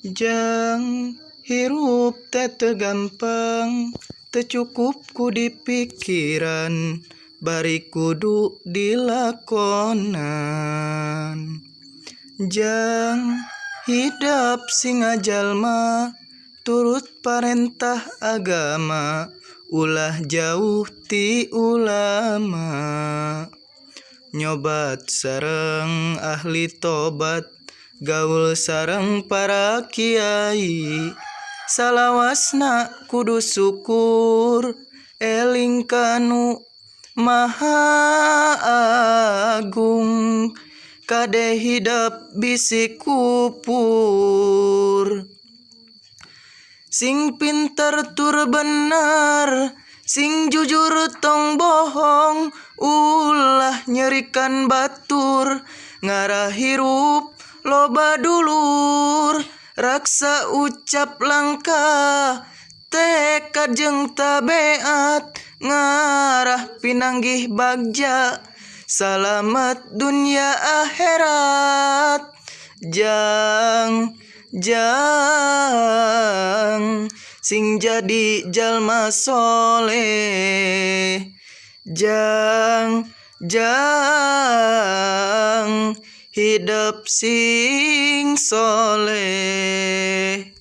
Jang hirup teh teu gampang, teu cukup ku dipikiran, bari kudu dilakonan. Jang hidap sing ngajalma, turut parentah agama, ulah jauh ti ulama. Nyobat sareng ahli tobat, gaul sareng para kiai, salawasna kudu syukur, eling kanu maha agung, kade hidap bisi kupur. Sing pinter tur benar, sing jujur tong bohong, ulah nyerikan batur, ngarah hirup loba dulur, raksa ucap langkah, tekad jeung tabeat, ngarah pinanggih bagja, salamet dunia akhirat. Jang sing jadi jalma soleh, jang hidap sing soleh.